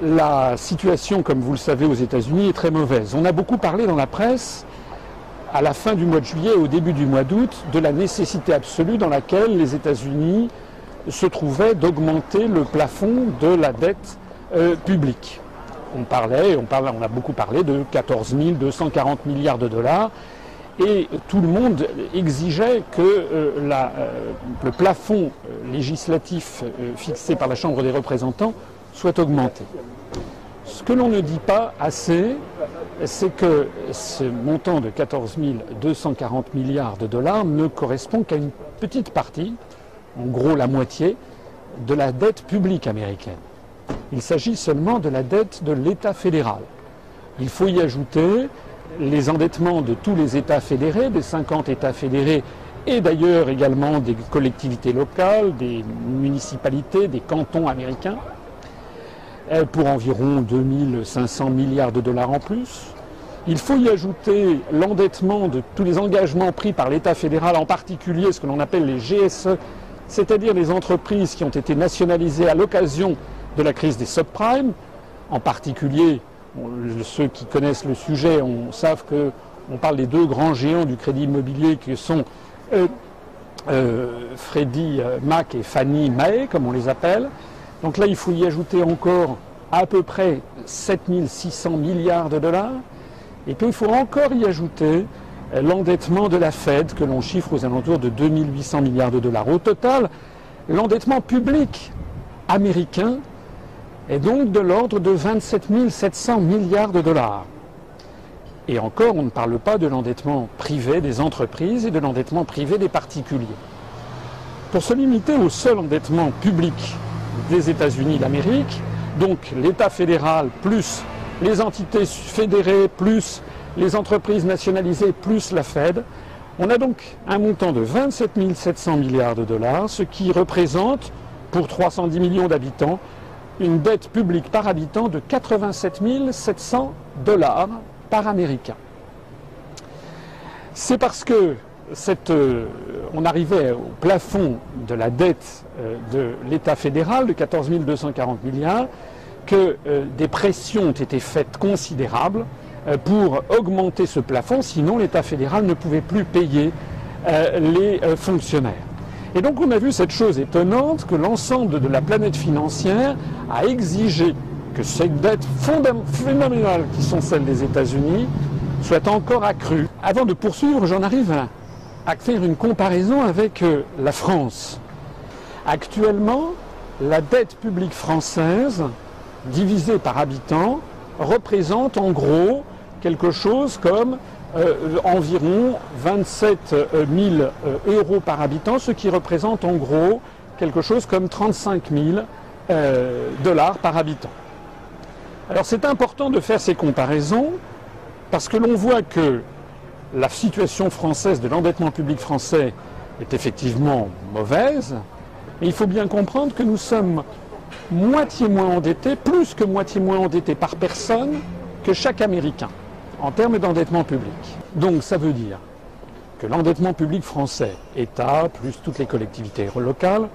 la situation, comme vous le savez, aux États-Unis est très mauvaise. On a beaucoup parlé dans la presse, à la fin du mois de juillet et au début du mois d'août, de la nécessité absolue dans laquelle les États-Unis se trouvaient d'augmenter le plafond de la dette publique. On a beaucoup parlé de 14 240 milliards de dollars et tout le monde exigeait que le plafond législatif fixé par la Chambre des représentants soit augmenté. Ce que l'on ne dit pas assez, c'est que ce montant de 14 240 milliards de dollars ne correspond qu'à une petite partie, en gros la moitié, de la dette publique américaine. Il s'agit seulement de la dette de l'État fédéral. Il faut y ajouter les endettements de tous les États fédérés, des 50 États fédérés, et d'ailleurs également des collectivités locales, des municipalités, des cantons américains, pour environ 2500 milliards de dollars en plus. Il faut y ajouter l'endettement de tous les engagements pris par l'État fédéral, en particulier ce que l'on appelle les GSE, c'est-à-dire les entreprises qui ont été nationalisées à l'occasion de la crise des subprimes. En particulier, ceux qui connaissent le sujet savent qu'on parle des deux grands géants du crédit immobilier qui sont Freddie Mac et Fannie Mae, comme on les appelle. Donc là, il faut y ajouter encore à peu près 7600 milliards de dollars. Et puis il faut encore y ajouter l'endettement de la Fed, que l'on chiffre aux alentours de 2800 milliards de dollars. Au total, l'endettement public américain est donc de l'ordre de 27 700 milliards de dollars. Et encore, on ne parle pas de l'endettement privé des entreprises et de l'endettement privé des particuliers. Pour se limiter au seul endettement public des États-Unis d'Amérique, donc l'État fédéral plus les entités fédérées plus les entreprises nationalisées plus la Fed, on a donc un montant de 27 700 milliards de dollars, ce qui représente, pour 310 millions d'habitants, une dette publique par habitant de 87 700 dollars par Américain. C'est parce que on arrivait au plafond de la dette de l'État fédéral de 14 240 milliards que des pressions ont été faites considérables pour augmenter ce plafond, sinon l'État fédéral ne pouvait plus payer les fonctionnaires. Et donc on a vu cette chose étonnante que l'ensemble de la planète financière a exigé que ces dettes phénoménales qui sont celles des États-Unis soient encore accrues. Avant de poursuivre, j'en arrive à faire une comparaison avec la France. Actuellement, la dette publique française, divisée par habitant, représente en gros quelque chose comme environ 27 000 euros par habitant, ce qui représente en gros quelque chose comme 35 000 dollars par habitant. Alors c'est important de faire ces comparaisons parce que l'on voit que la situation française de l'endettement public français est effectivement mauvaise, mais il faut bien comprendre que nous sommes moitié moins endettés, plus que moitié moins endettés par personne que chaque Américain en termes d'endettement public. Donc ça veut dire que l'endettement public français, État plus toutes les collectivités locales,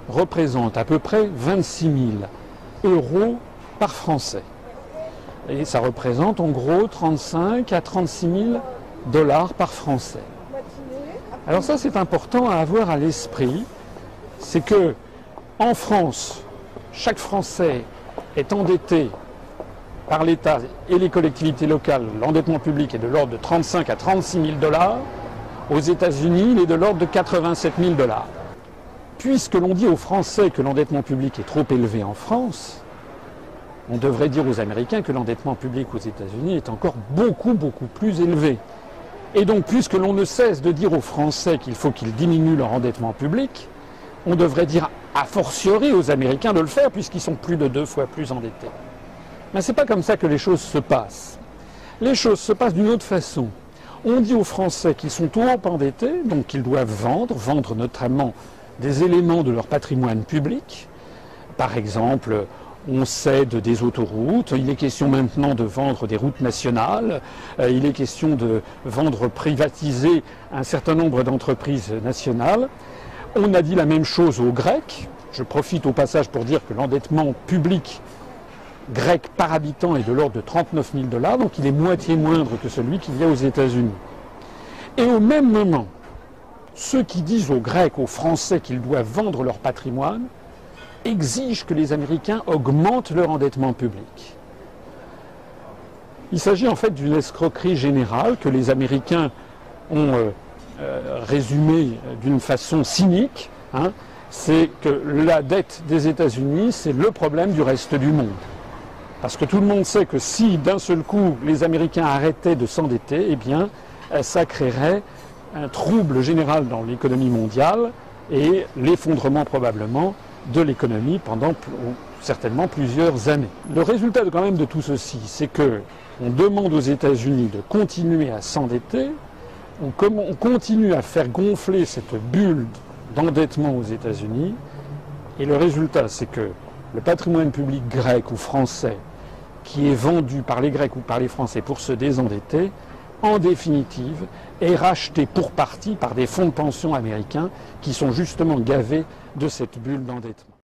représente à peu près 26 000 euros par Français. Et ça représente en gros 35 à 36 000 dollars par Français. Alors ça c'est important à avoir à l'esprit, c'est que en France, chaque Français est endetté par l'État et les collectivités locales. L'endettement public est de l'ordre de 35 à 36 000 dollars. Aux États-Unis, il est de l'ordre de 87 000 dollars. Puisque l'on dit aux Français que l'endettement public est trop élevé en France, on devrait dire aux Américains que l'endettement public aux États-Unis est encore beaucoup plus élevé. Et donc, puisque l'on ne cesse de dire aux Français qu'il faut qu'ils diminuent leur endettement public, on devrait dire a fortiori aux Américains de le faire puisqu'ils sont plus de 2 fois plus endettés. Mais ce n'est pas comme ça que les choses se passent. Les choses se passent d'une autre façon. On dit aux Français qu'ils sont trop endettés, donc qu'ils doivent vendre notamment des éléments de leur patrimoine public. Par exemple, on cède des autoroutes, il est question maintenant de vendre des routes nationales, il est question de vendre, privatiser un certain nombre d'entreprises nationales. On a dit la même chose aux Grecs. Je profite au passage pour dire que l'endettement public grec par habitant est de l'ordre de 39 000 $, donc il est moitié moindre que celui qu'il y a aux États-Unis. Et au même moment, ceux qui disent aux Grecs, aux Français qu'ils doivent vendre leur patrimoine, exigent que les Américains augmentent leur endettement public. Il s'agit en fait d'une escroquerie générale que les Américains ont résumée d'une façon cynique. C'est que la dette des États-Unis, c'est le problème du reste du monde. Parce que tout le monde sait que si d'un seul coup les Américains arrêtaient de s'endetter, eh bien ça créerait un trouble général dans l'économie mondiale et l'effondrement probablement de l'économie pendant certainement plusieurs années. Le résultat quand même de tout ceci, c'est que on demande aux États-Unis de continuer à s'endetter, on continue à faire gonfler cette bulle d'endettement aux États-Unis, et le résultat, c'est que le patrimoine public grec ou français qui est vendu par les Grecs ou par les Français pour se désendetter, en définitive, est racheté pour partie par des fonds de pension américains qui sont justement gavés de cette bulle d'endettement.